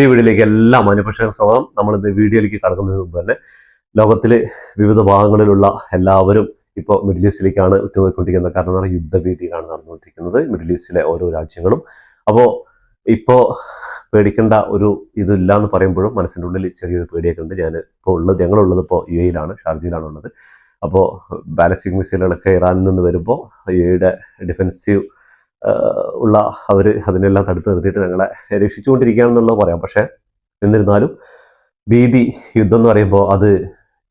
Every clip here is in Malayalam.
ഈ വീഡിയോയിലേക്ക് എല്ലാ മാന്യപ്രേക്ഷകർക്കും സ്വാഗതം. നമ്മളിത് വീഡിയോയിലേക്ക് കടക്കുന്നതിന് മുമ്പ് തന്നെ ലോകത്തിലെ വിവിധ ഭാഗങ്ങളിലുള്ള എല്ലാവരും ഇപ്പോൾ മിഡിൽ ഈസ്റ്റിലേക്കാണ് ഉറ്റുനോക്കിക്കൊണ്ടിരിക്കുന്നത്. കാരണം യുദ്ധഭീതിയാണ് നടന്നുകൊണ്ടിരിക്കുന്നത് മിഡിൽ ഈസ്റ്റിലെ ഓരോ രാജ്യങ്ങളും. അപ്പോൾ ഇപ്പോൾ പേടിക്കേണ്ട ഒരു ഇതില്ല എന്ന് പറയുമ്പോഴും മനസ്സിൻ്റെ ഉള്ളിൽ ചെറിയൊരു പേടിയൊക്കെ ഉണ്ട്. ഞങ്ങളുള്ളത് ഇപ്പോൾ UAE-ലാണ്, ഷാർജയിലാണ് ഉള്ളത്. അപ്പോൾ ബാലിസ്റ്റിക് മിസൈലുകളൊക്കെ ഇറാനിൽ നിന്ന് വരുമ്പോൾ UAE-യുടെ ഡിഫെൻസീവ് ഉള്ള അവർ അതിനെല്ലാം തടുത്ത് നിർത്തിയിട്ട് ഞങ്ങളെ രക്ഷിച്ചുകൊണ്ടിരിക്കുകയാണെന്നുള്ളത് പറയാം. പക്ഷേ എന്നിരുന്നാലും ഭീതി, യുദ്ധം എന്ന് പറയുമ്പോൾ അത്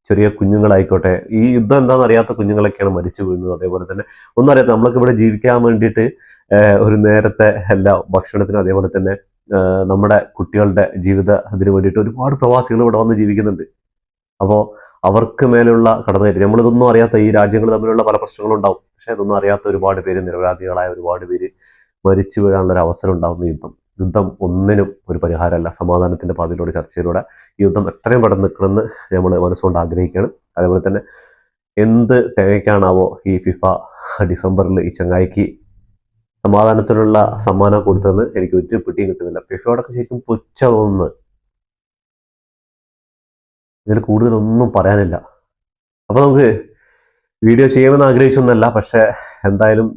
ചെറിയ കുഞ്ഞുങ്ങളായിക്കോട്ടെ, ഈ യുദ്ധം എന്താണെന്ന് അറിയാത്ത കുഞ്ഞുങ്ങളൊക്കെയാണ് മരിച്ചു വീഴുന്നത്. അതേപോലെ തന്നെ ഒന്നും അറിയാത്ത നമ്മളൊക്കെ ഇവിടെ ജീവിക്കാൻ വേണ്ടിയിട്ട് ഒരു നേരത്തെ എല്ലാ ഭക്ഷണത്തിനും അതേപോലെ തന്നെ നമ്മുടെ കുട്ടികളുടെ അതിന് വേണ്ടിയിട്ട് ഒരുപാട് പ്രവാസികൾ ഇവിടെ വന്ന് ജീവിക്കുന്നുണ്ട്. അപ്പോൾ അവർക്ക് മേലുള്ള കടന്നുകയറ്റം, നമ്മളിതൊന്നും അറിയാത്ത ഈ രാജ്യങ്ങൾ തമ്മിലുള്ള പല പ്രശ്നങ്ങളും ഉണ്ടാവും. പക്ഷെ ഇതൊന്നും അറിയാത്ത ഒരുപാട് പേര്, നിരപരാധികളായ ഒരുപാട് പേര് മരിച്ചു വീഴാനുള്ളൊരു അവസരം ഉണ്ടാകുന്ന യുദ്ധം ഒന്നിനും ഒരു പരിഹാരമല്ല. സമാധാനത്തിന്റെ പാതയിലൂടെ, ചർച്ചയിലൂടെ ഈ യുദ്ധം എത്രയും പെട്ടെന്ന് നിൽക്കണമെന്ന് നമ്മൾ മനസ്സുകൊണ്ട് ആഗ്രഹിക്കുകയാണ്. അതേപോലെ തന്നെ എന്ത് തേങ്ങയ്ക്കാണാവോ ഈ ഫിഫ ഡിസംബറിൽ ഈ ചങ്ങായിക്ക് സമാധാനത്തിനുള്ള സമ്മാനം കൊടുത്തതെന്ന് എനിക്ക് ഒരു പിടിയും കിട്ടുന്നില്ല. ഫിഫയോടൊക്കെ ശരിക്കും പുച്ഛ തോന്നുന്നത്. ഇതിൽ കൂടുതലൊന്നും പറയാനില്ല. അപ്പോൾ നമുക്ക് വീഡിയോ ചെയ്യണമെന്ന് ആഗ്രഹിച്ചൊന്നല്ല, പക്ഷേ എന്തായാലും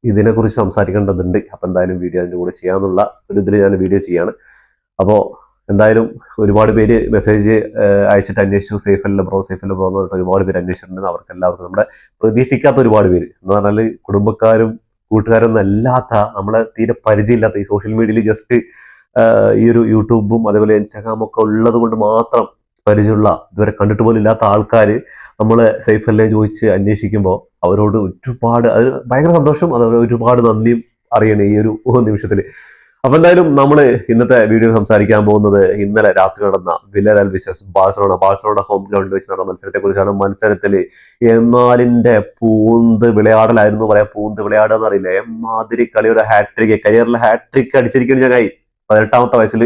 ഇതിനെക്കുറിച്ച് സംസാരിക്കേണ്ടതുണ്ട്. അപ്പോൾ എന്തായാലും വീഡിയോ അതിൻ്റെ കൂടെ ചെയ്യാമെന്നുള്ള ഒരു ഇതിൽ ഞാൻ വീഡിയോ ചെയ്യാണ്. അപ്പോൾ എന്തായാലും ഒരുപാട് പേര് മെസ്സേജ് അയച്ചിട്ട് അന്വേഷിച്ചു, സേഫല്ല ബ്രോ എന്ന് പറഞ്ഞിട്ട് ഒരുപാട് പേര് അന്വേഷിച്ചിട്ടുണ്ട്. അവർക്ക് എല്ലാവർക്കും നമ്മുടെ പ്രതീക്ഷിക്കാത്ത ഒരുപാട് പേര് എന്ന് പറഞ്ഞാൽ കുടുംബക്കാരും കൂട്ടുകാരൊന്നും അല്ലാത്ത, നമ്മളെ തീരെ പരിചയമില്ലാത്ത, ഈ സോഷ്യൽ മീഡിയയിൽ ജസ്റ്റ് ഈ ഒരു യൂട്യൂബും അതേപോലെ ഇൻസ്റ്റാഗ്രാമും ഒക്കെ ഉള്ളത് കൊണ്ട് മാത്രം പരിചയമുള്ള, ഇതുവരെ കണ്ടിട്ട് പോലും ഇല്ലാത്ത ആൾക്കാർ നമ്മളെ സേഫല്ലേ ചോദിച്ച് അന്വേഷിക്കുമ്പോൾ അവരോട് ഒരുപാട്, അത് ഭയങ്കര സന്തോഷം, അതുപോലെ ഒരുപാട് നന്ദിയും അറിയണേ ഈ ഒരു നിമിഷത്തിൽ. അപ്പൊ എന്തായാലും നമ്മൾ ഇന്നത്തെ വീഡിയോ സംസാരിക്കാൻ പോകുന്നത് ഇന്നലെ രാത്രി നടന്ന വില്ലറൽ വിസസ് ബാഴ്സലോണ ഹോം ഗ്രൗണ്ടിൽ വെച്ച് നടന്ന മത്സരത്തെ കുറിച്ചാണ്. മത്സരത്തിൽ എമാലിന്റെ പൂന്ത് വിളയാടലായിരുന്നു പറയാം. പൂന്ത് വിളയാടുക എന്നറിയില്ല, എമാതിരി കളിയുടെ ഹാട്രിക്, കരിയറിലെ ഹാട്രിക് അടിച്ചിരിക്കുന്ന ചങ്ങായി 18ാമത്തെ വയസ്സിൽ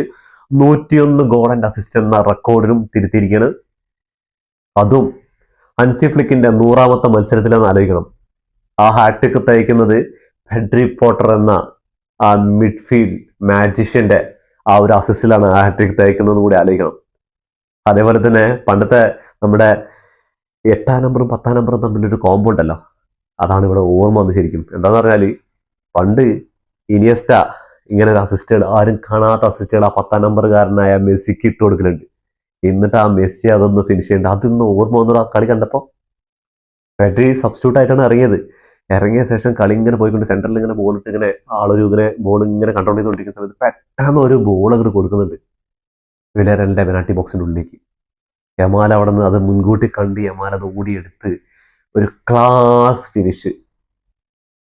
101 ഗോൾ ആൻഡ് അസിസ്റ്റ് എന്ന റെക്കോർഡിനും തിരുത്തിയിരിക്കുകയാണ്. അതും ഹൻസി ഫ്ലിക്കിന്റെ 100ാമത്തെ മത്സരത്തിലെന്ന് ആലോചിക്കണം. ആ ഹാട്രിക് തയ്ക്കുന്നത് പെഡ്രി പോട്ടർ എന്ന ആ മിഡ്ഫീൽഡ് മാജിഷ്യന്റെ ആ ഒരു അസിസ്റ്റിലാണ് ആ ഹാട്രിക് തയ്ക്കുന്നത് കൂടി ആലോചിക്കണം. അതേപോലെ തന്നെ പണ്ടത്തെ നമ്മുടെ 8ാം നമ്പറും 10ാം നമ്പറും തമ്മിലൊരു കോംബോ ഉണ്ടല്ലോ, അതാണ് ഇവിടെ ഓർമ്മ വന്ന് ശരിക്കും. എന്താന്ന് പറഞ്ഞാൽ പണ്ട് ഇനിയസ്റ്റ ഇങ്ങനെ ഒരു അസിസ്റ്റുകൾ, ആരും കാണാത്ത അസിസ്റ്റുകൾ ആ 10ാം നമ്പറുകാരനായ മെസ്സിക്ക് ഇട്ട് കൊടുക്കലുണ്ട്. എന്നിട്ട് ആ മെസ്സി അതൊന്ന് ഫിനിഷ് ചെയ്യേണ്ട, അതൊന്ന് ഓർമ്മ വന്നു ആ കളി കണ്ടപ്പോൾ. പെഡ്രി സബ്സ്റ്റിറ്റ്യൂട്ട് ആയിട്ടാണ് ഇറങ്ങിയത്. ഇറങ്ങിയ ശേഷം കളി ഇങ്ങനെ പോയിക്കൊണ്ട് സെന്ററിൽ ഇങ്ങനെ ബോളിട്ട് ഇങ്ങനെ ഇങ്ങനെ ബോൾ ഇങ്ങനെ കൺട്രോൾ ചെയ്തുകൊണ്ടിരിക്കുന്ന സമയത്ത് പെട്ടെന്ന് ഒരു ബോൾ അങ്ങോട്ട് കൊടുക്കുന്നുണ്ട് വില്ലറലിന്റെ പെനാൽറ്റി ബോക്സിന്റെ ഉള്ളിലേക്ക്. യമാൽ അവിടെ നിന്ന് അത് മുൻകൂട്ടി കണ്ട് യമാൽ അത് ഓടിയെടുത്ത് ഒരു ക്ലാസ് ഫിനിഷ്.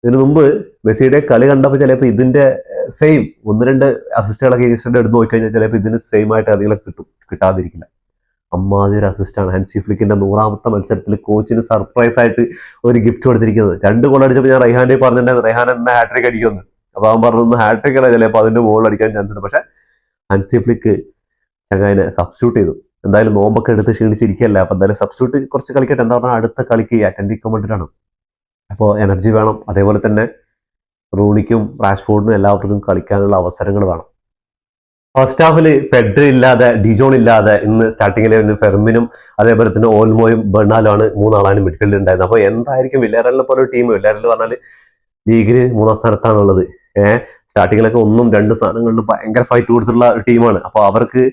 ഇതിനു മുമ്പ് മെസ്സിയുടെ കളി കണ്ടപ്പോൾ ചിലപ്പോൾ ഇതിന്റെ സെയിം 1-2 അസിസ്റ്റുകളൊക്കെ ഈസ്റ്ററിന്റെ എടുത്ത് നോക്കിക്കഴിഞ്ഞാൽ ചിലപ്പോൾ ഇതിന് സെയിം ആയിട്ട് അധികം കിട്ടാതിരിക്കില്ല. അമ്മാതിരി ഒരു അസിസ്റ്റാണ് ഹൻസി ഫ്ലിക്കിന്റെ 100ാമത്തെ മത്സരത്തിൽ കോച്ചിന് സർപ്രൈസ് ആയിട്ട് ഒരു ഗിഫ്റ്റ് കൊടുത്തിരിക്കുന്നത്. 2 ഗോൾ അടിച്ചപ്പോൾ ഞാൻ റൈഹാനെ പറഞ്ഞിട്ടുണ്ടായിരുന്നു റൈഹാൻ എന്ന ഹാട്രിക് അടിക്കുമെന്ന്. അപ്പൊ അവൻ പറഞ്ഞു ഹാട്രിക് അല്ല, ചിലപ്പോൾ അതിന്റെ ബോൾ അടിക്കാൻ ചാൻസ് ഉണ്ട്. പക്ഷെ ഹൻസി ഫ്ലിക്ക് ചങ്ങായിനെ സബ്സ്റ്റിറ്റ്യൂട്ട് ചെയ്തു. എന്തായാലും നോമ്പൊക്കെ എടുത്ത് ക്ഷീണിച്ചിരിക്കുകയല്ല, അപ്പൊ എന്തായാലും സബ്സ്റ്റിറ്റ്യൂട്ട് കുറച്ച് കളിക്കട്ടെ. എന്താ പറഞ്ഞാൽ അടുത്ത കളിക്ക് അറ്റൻഡിക്കാൻ വേണ്ടിയിട്ടാണ്. അപ്പോൾ എനർജി വേണം. അതേപോലെ തന്നെ റൂണിക്കും റാഷ്ഫോർഡിനും എല്ലാവർക്കും കളിക്കാനുള്ള അവസരങ്ങൾ വേണം. ഫസ്റ്റ് ഹാഫിൽ പെഡ്രി ഇല്ലാതെ, ഡിജോൺ ഇല്ലാതെ, ഇന്ന് സ്റ്റാർട്ടിങ്ങിൽ ഫെർമിനും അതേപോലെ തന്നെ ഓൽമോയും ബെർണാലുമാണ് 3 ആളാണ് മിഡ്ഫീൽഡിൽ ഉണ്ടായിരുന്നത്. അപ്പോൾ എന്തായിരിക്കും വില്ലറലിനെ പോലെ ഒരു ടീം? വില്ലറൽ പറഞ്ഞാൽ ലീഗിൽ 3ാം സ്ഥാനത്താണുള്ളത്. സ്റ്റാർട്ടിങ്ങിലൊക്കെ 1ഉം 2 സ്ഥാനങ്ങളിൽ ഭയങ്കര ഫൈറ്റ് കൊടുത്തിട്ടുള്ള ഒരു ടീമാണ്. അപ്പോൾ അവർക്ക്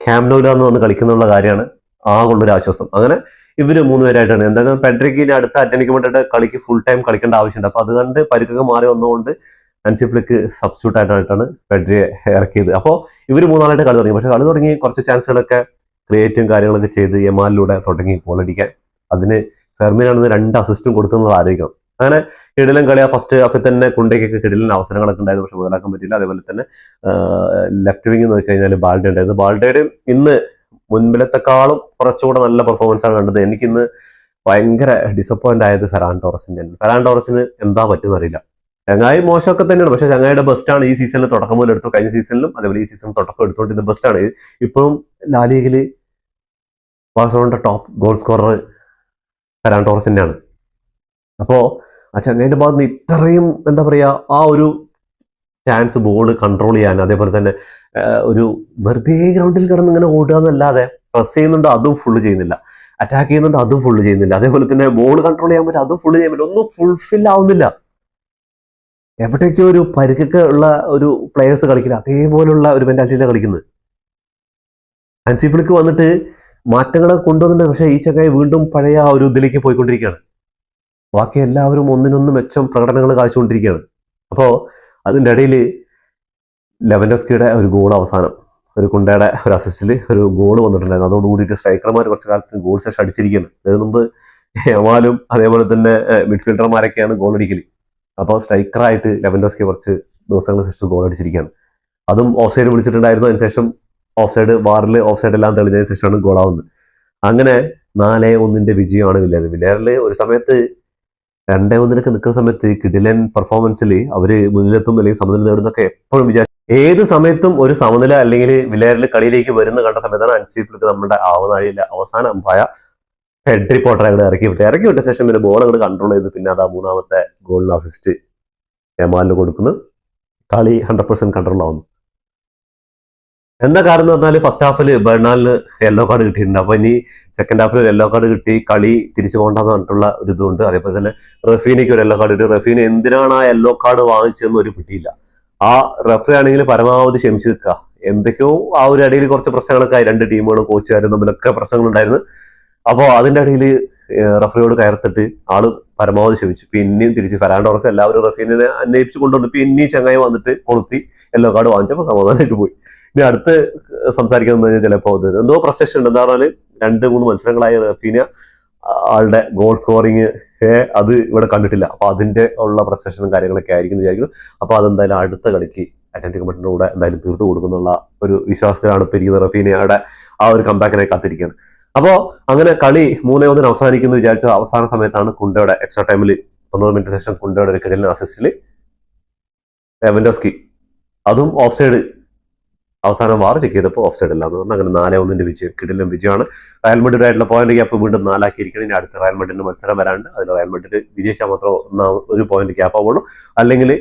ക്യാമ്പ് നൗവിൽ വന്ന് കളിക്കുന്നുള്ള കാര്യമാണ് ആകുള്ളൊരു ആശ്വാസം. അങ്ങനെ ഇവര് 3 പേരായിട്ടാണ്. എന്തായാലും പെഡ്രിക്ക് ഇനി അടുത്ത അറ്റൻഡിക്ക് വേണ്ടിയിട്ട് കളിക്ക് ഫുൾ ടൈം കളിക്കേണ്ട ആവശ്യമുണ്ട്. അപ്പൊ അതുകൊണ്ട് പരിക്കൊക്കെ മാറി വന്നുകൊണ്ട് ഹൻസി ഫ്ലിക്ക് സബ്സ്റ്റിറ്റ്യൂട്ട് ആയിട്ടാണ് പെഡ്രിയെ ഇറക്കിയത്. അപ്പോൾ ഇവർ 3 ആളായിട്ട് കളി തുടങ്ങി. പക്ഷെ കളി തുടങ്ങി കുറച്ച് ചാൻസുകളൊക്കെ ക്രിയേറ്റും കാര്യങ്ങളൊക്കെ ചെയ്ത് യമാലിലൂടെ തുടങ്ങി ഗോൾ അടിക്കാൻ. അതിന് ഫെർമിനാണെന്ന് 2 അസിസ്റ്റും കൊടുക്കുന്നത് ആലോചിക്കണം. അങ്ങനെ കിടിലൻ കളിയാ. ഫസ്റ്റ് ഹാഫിൽ തന്നെ കുണ്ടയ്ക്കൊക്കെ കിടിലൻ അവസരങ്ങളൊക്കെ ഉണ്ടായിരുന്നു, പക്ഷെ മുതലാക്കാൻ പറ്റില്ല. അതേപോലെ തന്നെ ലെഫ്റ്റ് വിങ് നോക്കിക്കഴിഞ്ഞാൽ ബാൽഡെ ഉണ്ടായിരുന്നു. ബാൽഡയുടെ ഇന്ന് മുൻപിലത്തെക്കാളും കുറച്ചുകൂടെ നല്ല പെർഫോമൻസ് ആണ് കണ്ടത്. എനിക്കിന്ന് ഭയങ്കര ഡിസപ്പോയിന്റ് ആയത് ഫെറാൻ ടോറസിന് എന്താ പറ്റുമെന്ന് അറിയില്ല. ചങ്ങായി മോശമൊക്കെ തന്നെയാണ്, പക്ഷെ ചങ്ങായിയുടെ ബെസ്റ്റാണ് ഈ സീസണിൽ തുടക്കം മുതൽ എടുത്തു. കഴിഞ്ഞ സീസണിലും അതേപോലെ ഈ സീസണിൽ തുടക്കം എടുത്തുകൊണ്ടിരുന്ന ബെസ്റ്റാണ്. ഇപ്പോഴും ലാലീഗിൽ ബാഴ്സലോണയുടെ top goal scorer Ferran Torres തന്നെയാണ്. അപ്പോൾ ആ ചങ്ങായിന്റെ ഭാഗത്ത് നിന്ന് ഇത്രയും എന്താ പറയുക, ആ ഒരു ചാൻസ് ബോൾ കൺട്രോൾ ചെയ്യാൻ, അതേപോലെ തന്നെ ഒരു വെറുതെ ഗ്രൗണ്ടിൽ കിടന്ന് ഇങ്ങനെ ഓടുക എന്നല്ലാതെ പ്രസ് ചെയ്യുന്നുണ്ടോ അതും ഫുള്ള് ചെയ്യുന്നില്ല, അറ്റാക്ക് ചെയ്യുന്നുണ്ടോ അതും ഫുള്ള് ചെയ്യുന്നില്ല, അതേപോലെ തന്നെ ബോൾ കൺട്രോൾ ചെയ്യാൻ പറ്റും അതും ഫുള്ള് ചെയ്യാൻ പറ്റും, ഒന്നും ഫുൾഫിൽ ആവുന്നില്ല. എവിടേക്കോ ഒരു പരിക്കൊക്കെ ഉള്ള ഒരു പ്ലേയേഴ്സ് കളിക്കില്ല അതേപോലുള്ള ഒരു മെന്റാലിറ്റിയിലാണ് കളിക്കുന്നത്. ഹാൻസി ഫ്ലിക്ക് വന്നിട്ട് മാറ്റങ്ങളെ കൊണ്ടുവന്നിട്ടുണ്ട്, പക്ഷേ ഈ ചങ്ങായി വീണ്ടും പഴയ ആ ഒരു ഇതിലേക്ക് പോയിക്കൊണ്ടിരിക്കുകയാണ്. ബാക്കി എല്ലാവരും ഒന്നിനൊന്ന് മെച്ചം പ്രകടനങ്ങൾ കാഴ്ചക്കൊണ്ടിരിക്കുകയാണ്. അപ്പോൾ അതിൻ്റെ ഇടയിൽ ലെവൻഡോസ്കിയുടെ ഒരു ഗോൾ അവസാനം ഒരു കുണ്ടയുടെ ഒരു അസിസ്റ്റിൽ ഒരു ഗോൾ വന്നിട്ടുണ്ടായിരുന്നു. അതോടുകൂടിയിട്ട് സ്ട്രൈക്കർമാർ കുറച്ച് കാലത്ത് ഗോൾ ശേഷം അടിച്ചിരിക്കുകയാണ്. അതിന് മുമ്പ് യമാലും അതേപോലെ തന്നെ മിഡ്ഫീൽഡർമാരൊക്കെയാണ് ഗോൾ അടിക്കൽ. അപ്പോൾ സ്ട്രൈക്കറായിട്ട് ലെവൻഡോസ്കി കുറച്ച് ദിവസങ്ങൾക്ക് ശേഷം ഗോൾ അടിച്ചിരിക്കുകയാണ്. അതും ഓഫ് സൈഡ് വിളിച്ചിട്ടുണ്ടായിരുന്നു. അതിനുശേഷം ഓഫ് സൈഡ് വാറിൽ ഓഫ് സൈഡ് എല്ലാം തെളിഞ്ഞതിന് ശേഷമാണ് ഗോളാവുന്നത്. അങ്ങനെ 4-1 വിജയമാണ് വില്ലേറിൽ. വില്ലേറിൽ ഒരു സമയത്ത് 2-1 നിൽക്കുന്ന സമയത്ത് കിഡിലൻ പെർഫോമൻസിൽ അവര് മുന്നിലെത്തും അല്ലെങ്കിൽ സമനില നേടുന്നൊക്കെ എപ്പോഴും വിചാരിച്ചു. ഏത് സമയത്തും ഒരു സമനില അല്ലെങ്കിൽ വില്ലേറിൽ കളിയിലേക്ക് വരുന്ന കണ്ട സമയത്താണ് ഹാൻസി ഫ്ലിക്ക് നമ്മുടെ ആവനാഴിയിലെ അവസാന അമ്പായ ഹെഡ് റിപ്പോർട്ടറെ അങ്ങോട്ട് ഇറക്കി വിട്ട ശേഷം പിന്നെ ബോൾ അങ്ങോട്ട് കൺട്രോൾ ചെയ്ത് പിന്നെ അതാ 3ാമത്തെ ഗോളിന് അസിസ്റ്റ് യമാലിന് കൊടുക്കുന്നു. കളി 100% കൺട്രോൾ ആവുന്നു. എന്താ കാരണം എന്ന് പറഞ്ഞാൽ ഫസ്റ്റ് ഹാഫിൽ ബെർണാലിന് യെല്ലോ കാർഡ് കിട്ടിയിട്ടുണ്ട്. അപ്പൊ ഇനി സെക്കൻഡ് ഹാഫിൽ യെല്ലോ കാർഡ് കിട്ടി കളി തിരിച്ചു പോകണ്ടെന്ന് പറഞ്ഞിട്ടുള്ള ഒരു ഇതുണ്ട്. അതേപോലെ തന്നെ റഫീനയ്ക്ക് ഒരു യെല്ലോ കാർഡ് കിട്ടി. റഫീന എന്തിനാണ് ആ യെല്ലോ കാർഡ് വാങ്ങിച്ചതെന്ന് ഒരു പിടിയില്ല. ആ റഫറി ആണെങ്കിൽ പരമാവധി ക്ഷമിച്ചു നിൽക്കുക. എന്തൊക്കെയോ ആ ഒരു ഇടയിൽ കുറച്ച് പ്രശ്നങ്ങളൊക്കെ ആയി, 2 ടീമുകളും കോച്ചുകാരും തമ്മിലൊക്കെ പ്രശ്നങ്ങളുണ്ടായിരുന്നു. അപ്പോൾ അതിന്റെ ഇടയിൽ റഫറിയോട് കയർത്തിട്ട് ആള് പരമാവധി ക്ഷമിച്ചു. പിന്നെയും തിരിച്ച് ഫെറാൻഡോ ടോറസ് എല്ലാവരും റഫീനെ അന്വേഷിച്ചു കൊണ്ടുവന്നു. പിന്നെയും ചങ്ങായി വന്നിട്ട് കൊളുത്തി യെല്ലോ കാർഡ് വാങ്ങിച്ചപ്പോൾ സമാധാനമായിട്ട് പോയി. ഇനി അടുത്ത് സംസാരിക്കുന്നത് ചിലപ്പോൾ എന്തോ പ്രശ്നം ഉണ്ട്. എന്താ പറഞ്ഞാൽ 2-3 മത്സരങ്ങളായി റഫീന ആളുടെ ഗോൾ സ്കോറിങ് അത് ഇവിടെ കണ്ടിട്ടില്ല. അപ്പൊ അതിന്റെ ഉള്ള പ്രശ്നവും കാര്യങ്ങളൊക്കെ ആയിരിക്കും വിചാരിക്കുന്നു. അപ്പൊ അതെന്തായാലും അടുത്ത കളിക്ക് അറ്റ്ലറ്റിക് മഡ്രിഡിന്റെ കൂടെ എന്തായാലും തീർത്തു കൊടുക്കുന്നുള്ള ഒരു വിശ്വാസത്തിലാണ് ഇപ്പൊ ഇരിക്കുന്നത്. റഫീനയുടെ ആ ഒരു കംബാക്കിനെ കാത്തിരിക്കുകയാണ്. അപ്പോ അങ്ങനെ കളി 3-1 അവസാനിക്കുന്നു വിചാരിച്ച അവസാന സമയത്താണ് കുണ്ടയുടെ എക്സ്ട്രാ ടൈമിൽ 90 മിനിറ്റ് ശേഷം കുണ്ടയുടെ ഒരു കിടലിന് അസിസ്റ്റിൽ ലെവൻഡോസ്കി അതും ഓഫ് സൈഡ് അവസാനം വാർ ചെക്ക് ചെയ്തപ്പോൾ ഓഫ് സൈഡ് അല്ലാന്ന് പറഞ്ഞാൽ അങ്ങനെ 4-1 വിജയം കിടിലൻ വിജയമാണ്. റയൽ മഡ്രിഡായിട്ടുള്ള പോയിന്റ് ഗ്യാപ്പ് വീണ്ടും 4 ഇനി അടുത്ത റയൽ മഡ്രിഡിന്റെ മത്സരം വരാണ്ട് അതിൽ റയൽ മഡ്രിഡ് വിജയിച്ചാൽ മാത്രം 1 പോയിന്റ് ഗ്യാപ്പ് ആവുള്ളൂ. അല്ലെങ്കിൽ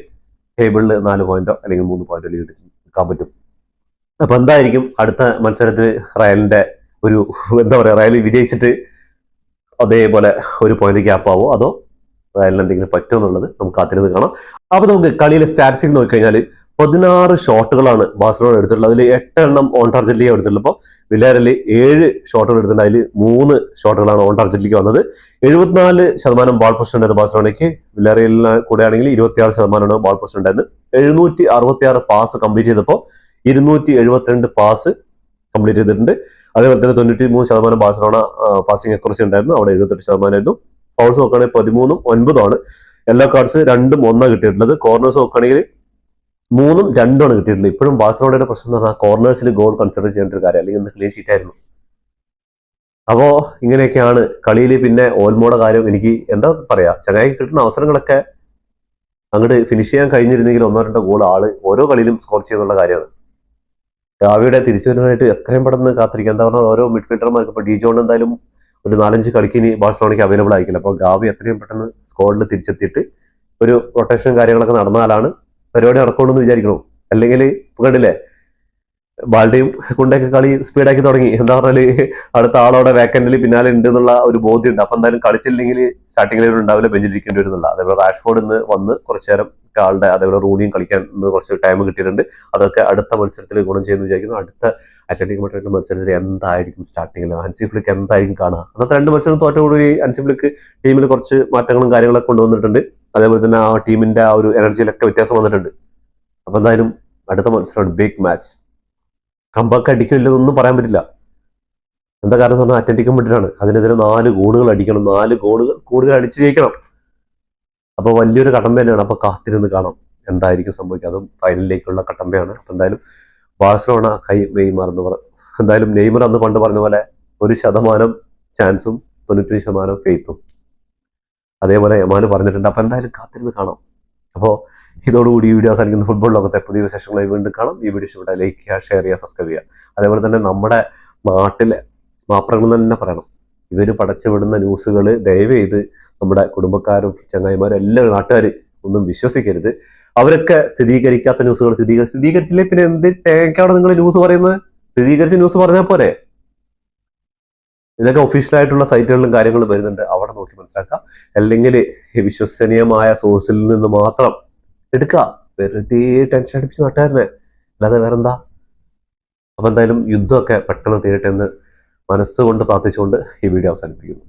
ടേബിളിൽ 4 പോയിന്റോ അല്ലെങ്കിൽ 3 പോയിന്റോ ലീഡ് എടുക്കാൻ പറ്റും. അപ്പൊ എന്തായിരിക്കും അടുത്ത മത്സരത്തിൽ റയലിന്റെ ഒരു എന്താ പറയാ, റയൽ വിജയിച്ചിട്ട് അതേപോലെ 1 പോയിന്റ് ഗ്യാപ്പ് ആവോ അതോ റയലിന് എന്തെങ്കിലും പറ്റുമോ എന്നുള്ളത് നമുക്ക് കാത്തിരുന്ന് കാണാം. അപ്പൊ നമുക്ക് കളിയിലെ സ്റ്റാറ്റിസ്റ്റിക്സ് നോക്കിക്കഴിഞ്ഞാൽ 16 ഷോട്ടുകളാണ് ബാഴ്സലോണ എടുത്തിട്ടുള്ളത്. അതിൽ 8 എണ്ണം ഓൺ ടാർജറ്റിലേക്ക് എടുത്തിട്ടുള്ളത്. അപ്പോൾ വില്ലേറിൽ 7 ഷോട്ടുകൾ എടുത്തിട്ടുണ്ട്. അതിൽ 3 ഷോട്ടുകളാണ് ഓൺ ടാർജറ്റിലേക്ക് വന്നത്. 74% ബാൾ പൊസിഷൻ ഉണ്ടായത് ബാഴ്സലോണയ്ക്ക്. വില്ലേറിയലിന് കൂടെ ആണെങ്കിൽ 26% ബാൾ പൊസിഷൻ ഉണ്ടായിരുന്നു. 766 പാസ് കംപ്ലീറ്റ് ചെയ്തപ്പോൾ 272 പാസ് കംപ്ലീറ്റ് ചെയ്തിട്ടുണ്ട്. അതേപോലെ തന്നെ 93% ബാഴ്സലോണ പാസിംഗ് അക്യുറസി ഉണ്ടായിരുന്നു. അവിടെ 78% ഫൗൾസ് നോക്കുകയാണെങ്കിൽ 13-ഉം 9-ഉം. യെല്ലോ കാർഡ്സ് 2-ഉം 1 കിട്ടിയിട്ടുള്ളത്. കോർണേഴ്സ് നോക്കുകയാണെങ്കിൽ 3-ഉം 2-ഉം കിട്ടിയിട്ടുള്ളത്. ഇപ്പോഴും ബാഴ്സലോണയുടെ പ്രശ്നം എന്ന് പറഞ്ഞാൽ കോർണേഴ്സിൽ ഗോൾ കൺസിഡർ ചെയ്യേണ്ട ഒരു കാര്യം, അല്ലെങ്കിൽ ഇന്ന് ക്ലീൻ ഷീറ്റ് ആയിരുന്നു. അപ്പോ ഇങ്ങനെയൊക്കെയാണ് കളിയിൽ. പിന്നെ ഓൽമോയുടെ കാര്യം എനിക്ക് എന്താ പറയാ, ചങ്ങായി കിട്ടുന്ന അവസരങ്ങളൊക്കെ അങ്ങോട്ട് ഫിനിഷ് ചെയ്യാൻ കഴിഞ്ഞിരുന്നെങ്കിൽ 1-2 ഗോൾ ആള് ഓരോ കളിയിലും സ്കോർ ചെയ്യുന്നുള്ള കാര്യമാണ്. ഗാവിയുടെ തിരിച്ചുവരവാനായിട്ട് എത്രയും പെട്ടെന്ന് കാത്തിരിക്കുക. എന്താ പറഞ്ഞാൽ ഓരോ മിഡ്ഫീൽഡർമാർക്ക് ഇപ്പോൾ ഡിജോൺ എന്തായാലും ഒരു 4-5 കളിക്ക് ഇനി ബാഴ്സലോണയ്ക്ക് അവൈലബിൾ ആയിരിക്കില്ല. അപ്പോൾ ഗാവി എത്രയും പെട്ടെന്ന് സ്ക്വാഡിൽ തിരിച്ചെത്തിയിട്ട് ഒരു റൊട്ടേഷൻ കാര്യങ്ങളൊക്കെ നടന്നാലാണ് പരിപാടി നടക്കുള്ളൂ എന്ന് വിചാരിക്കണം. അല്ലെങ്കിൽ കണ്ടില്ലേ, ബാൽഡിയും കൊണ്ടൊക്കെ കളി സ്പീഡാക്കി തുടങ്ങി. എന്താ പറഞ്ഞാല് അടുത്ത ആളോടെ വേക്കൻഡിൽ പിന്നാലെ ഉണ്ട് എന്നുള്ള ഒരു ബോധ്യമുണ്ട്. അപ്പൊ എന്തായാലും കളിച്ചില്ലെങ്കിൽ സ്റ്റാർട്ടിങ്ങിൽ ഉണ്ടാവില്ല, ബെഞ്ചിലിരിക്കേണ്ടി വരുന്നില്ല. അതേപോലെ റാഷ്ഫോർഡ് ഇന്ന് വന്ന് കുറച്ചു നേരം ആളുടെ, അതേപോലെ റൂണിയും കളിക്കാൻ ഇന്ന് കുറച്ച് ടൈം കിട്ടിയിട്ടുണ്ട്. അതൊക്കെ അടുത്ത മത്സരത്തിൽ ഗുണം ചെയ്യുന്നു വിചാരിക്കുന്നു. അടുത്ത അത്ലറ്റിക് മഡ്രിഡ് മത്സരത്തിൽ എന്തായിരിക്കും സ്റ്റാർട്ടിങ്ങിൽ ഹാൻസി ഫ്ലിക്ക് എന്തായിരിക്കും കാണുക. അന്നത്തെ 2 മത്സരം തോറ്റോടുകൂടി ഹാൻസി ഫ്ലിക്ക് ടീമിൽ കുറച്ച് മാറ്റങ്ങളും കാര്യങ്ങളൊക്കെ കൊണ്ടുവന്നിട്ടുണ്ട്. അതേപോലെ തന്നെ ആ ടീമിന്റെ ആ ഒരു എനർജിയിലൊക്കെ വ്യത്യാസം വന്നിട്ടുണ്ട്. അപ്പൊ എന്തായാലും അടുത്ത മത്സരമാണ് ബിഗ് മാച്ച്. കമ്പൊക്കെ അടിക്കില്ലെന്നൊന്നും പറയാൻ പറ്റില്ല. എന്താ കാരണം എന്ന് പറഞ്ഞാൽ അത്ലറ്റിക് മഡ്രിഡാണ്. അതിനെതിരെ 4 ഗോളുകൾ അടിക്കണം, 4 ഗോളുകൾ കൂടുതൽ അടിച്ചു ജയിക്കണം. അപ്പൊ വലിയൊരു കടമ്പ തന്നെയാണ്. അപ്പൊ കാത്തിരുന്ന് കാണാം എന്തായിരിക്കും സംഭവിക്കുക. അതും ഫൈനലിലേക്കുള്ള കടമ്പയാണ്. അപ്പൊ എന്തായാലും ബാഴ്സലോണ കൈ നെയ്മർ എന്ന് പറഞ്ഞു. എന്തായാലും നെയ്മർ അന്ന് പണ്ട് പറഞ്ഞ പോലെ 1% ചാൻസും 90% ഫെയ്ത്തും അതേപോലെ യമാന് പറഞ്ഞിട്ടുണ്ട്. അപ്പൊ എന്തായാലും കാത്തിരുന്ന് കാണാം. അപ്പോൾ ഇതോടുകൂടി ഈ വീഡിയോ അവസാനിക്കുന്ന ഫുട്ബോൾ ലോകത്തെ പുതിയ വിശേഷങ്ങളായി വീണ്ടും കാണാം. ഈ വീഡിയോ ഇഷ്ടപ്പെട്ടാൽ ലൈക്ക് ചെയ്യുക, ഷെയർ ചെയ്യുക, സബ്സ്ക്രൈബ് ചെയ്യുക. അതേപോലെ തന്നെ നമ്മുടെ നാട്ടിലെ മാപ്രങ്ങൾ തന്നെ പറയണം, ഇവർ പടച്ചു വിടുന്ന ന്യൂസുകൾ ദയവ് ചെയ്ത് നമ്മുടെ കുടുംബക്കാരും ചങ്ങായിമാരും എല്ലാവരും നാട്ടുകാർ ഒന്നും വിശ്വസിക്കരുത്. അവരൊക്കെ സ്ഥിരീകരിക്കാത്ത ന്യൂസുകൾ സ്ഥിരീകരിച്ചില്ലേ പിന്നെ എന്ത് തേങ്ങക്കാണ് നിങ്ങൾ ന്യൂസ് പറയുന്നത്? സ്ഥിരീകരിച്ച ന്യൂസ് പറഞ്ഞാൽ പോരെ? ഇതൊക്കെ ഒഫീഷ്യലായിട്ടുള്ള സൈറ്റുകളിലും കാര്യങ്ങളും വരുന്നുണ്ട്, അവിടെ നോക്കി മനസ്സിലാക്കാം. അല്ലെങ്കിൽ വിശ്വസനീയമായ സോഴ്സിൽ നിന്ന് മാത്രം എടുക്കുക. വെറുതെ ടെൻഷൻ അടിപ്പിച്ച് നാട്ടുകാരനെ, അല്ലാതെ വേറെന്താ? അപ്പൊ എന്തായാലും യുദ്ധമൊക്കെ പെട്ടെന്ന് തീരട്ടെ എന്ന് മനസ്സുകൊണ്ട് പ്രാർത്ഥിച്ചുകൊണ്ട് ഈ വീഡിയോ അവസാനിപ്പിക്കുന്നു.